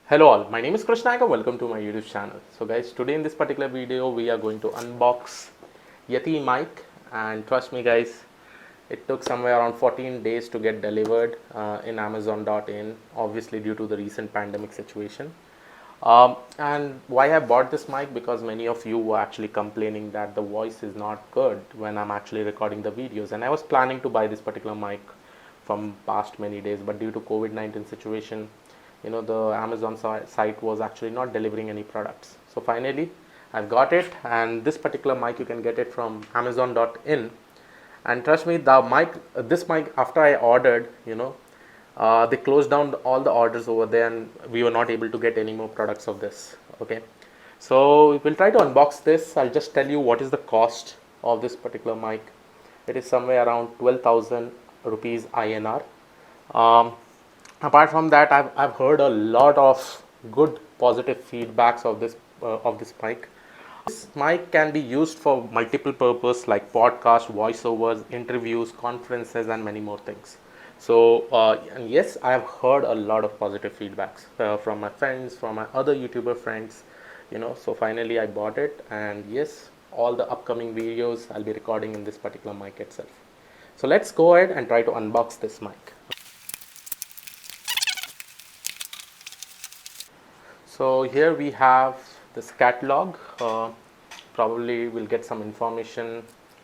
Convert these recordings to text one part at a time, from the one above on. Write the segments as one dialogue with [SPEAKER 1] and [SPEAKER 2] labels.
[SPEAKER 1] Hello all, my name is Krishnaka. Welcome to my YouTube channel. So guys, today in this particular video we are going to unbox Yeti mic, and trust me guys, it took somewhere around 14 days to get delivered in Amazon.in, obviously due to the recent pandemic situation. And why I bought this mic, because many of you were actually complaining that the voice is not good when I'm actually recording the videos, and I was planning to buy this particular mic from past many days, but due to COVID-19 situation, the Amazon site was actually not delivering any products. So finally I've got it, and this particular mic you can get it from Amazon.in. And trust me, this mic, after I ordered, they closed down all the orders over there, and we were not able to get any more products of this. Okay, so we'll try to unbox this. I'll just tell you what is the cost of this particular mic. It is somewhere around 12,000 rupees INR. Apart from that, I've heard a lot of good positive feedbacks of this mic. This mic can be used for multiple purpose like podcast, voiceovers, interviews, conferences, and many more things. So, and yes, I have heard a lot of positive feedbacks from my friends, from my other YouTuber friends. So finally I bought it, and yes, all the upcoming videos I'll be recording in this particular mic itself. So let's go ahead and try to unbox this mic. So here we have this catalog. Probably we'll get some information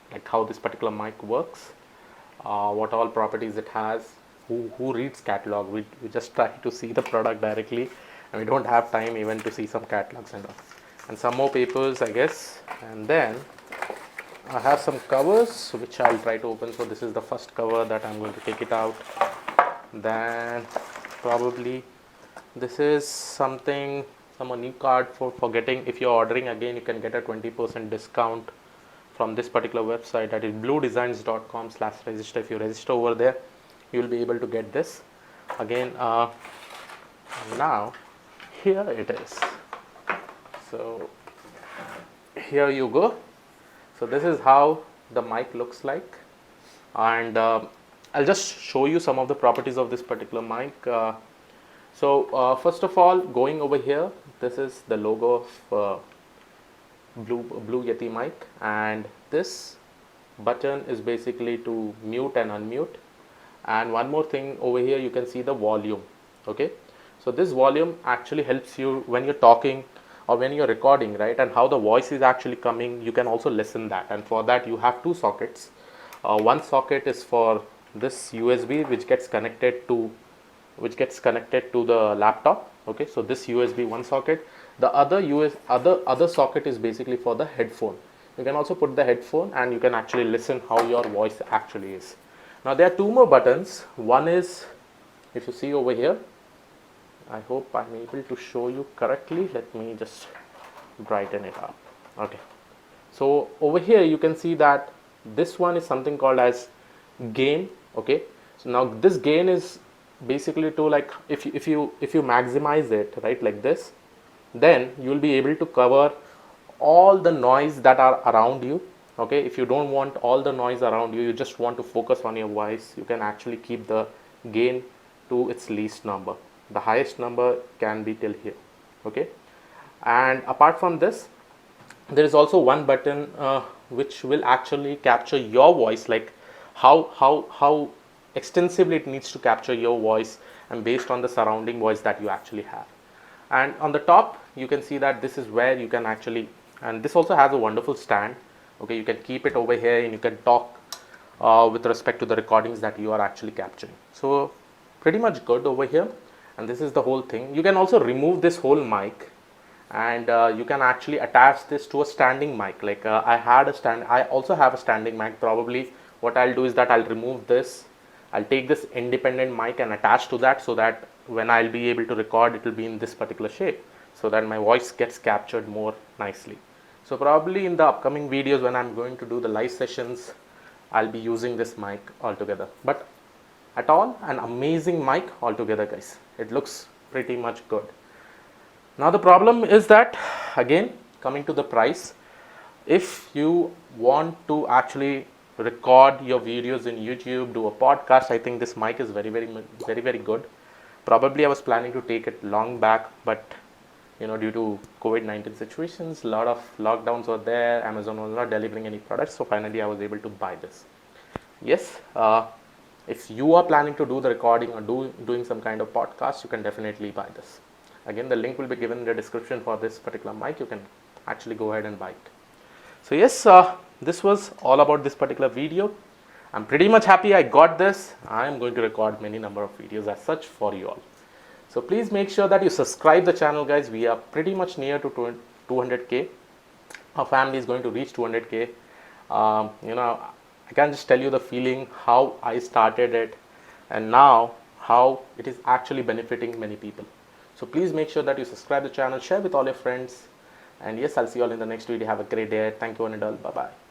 [SPEAKER 1] like how this particular mic works, what all properties it has. Who reads catalog? We just try to see the product directly, and we don't have time even to see some catalogs and all. And some more papers, I guess. And then I have some covers which I'll try to open. So this is the first cover that I'm going to take it out. Then probably this is some new card for getting. If you're ordering again, you can get a 20% discount from this particular website, that is bluedesigns.com/register. If you register over there, you will be able to get this again. Now here it is. So here you go. So this is how the mic looks like, and I'll just show you some of the properties of this particular mic. First of all, going over here, this is the logo of Blue Yeti mic, and this button is basically to mute and unmute. And one more thing, over here you can see the volume. Okay, so this volume actually helps you when you're talking or when you're recording, right, and how the voice is actually coming. You can also listen that, and for that you have two sockets. One socket is for this USB which gets connected to the laptop. Okay, so this USB one socket. The other socket is basically for the headphone. You can also put the headphone, and you can actually listen how your voice actually is. Now there are two more buttons. One is, if you see over here, I hope I'm able to show you correctly. Let me just brighten it up. Okay, so over here you can see that this one is something called as gain. Okay, so now this gain is basically to, like, if you maximize it, right, like this, then you will be able to cover all the noise that are around you. Okay, if you don't want all the noise around you, you just want to focus on your voice, you can actually keep the gain to its least number. The highest number can be till here. Okay, and apart from this, there is also one button which will actually capture your voice, like how extensively it needs to capture your voice, and based on the surrounding voice that you actually have. And on the top you can see that this is where you can actually, and this also has a wonderful stand. Okay, you can keep it over here, and you can talk with respect to the recordings that you are actually capturing. So pretty much good over here. And this is the whole thing. You can also remove this whole mic, and you can actually attach this to a standing mic. Like I also have a standing mic. Probably what I'll do is that I'll remove this, I'll take this independent mic and attach to that, so that when I'll be able to record, it will be in this particular shape, so that my voice gets captured more nicely. So probably in the upcoming videos when I'm going to do the live sessions, I'll be using this mic altogether. But at all, an amazing mic altogether guys. It looks pretty much good. Now the problem is that, again, coming to the price, if you want to actually record your videos in YouTube, do a podcast, I think this mic is very very good. Probably I was planning to take it long back, but due to COVID-19 situations, a lot of lockdowns were there. Amazon was not delivering any products, so finally I was able to buy this. Yes, if you are planning to do the recording or doing some kind of podcast, you can definitely buy this. Again, the link will be given in the description for this particular mic. You can actually go ahead and buy it. So yes, this was all about this particular video. I'm pretty much happy I got this. I am going to record many number of videos as such for you all. So please make sure that you subscribe the channel, guys. We are pretty much near to 200k. Our family is going to reach 200k. I can just tell you the feeling how I started it and now how it is actually benefiting many people. So please make sure that you subscribe the channel, share with all your friends, and yes, I'll see you all in the next video. Have a great day. Thank you, one and all. Bye bye.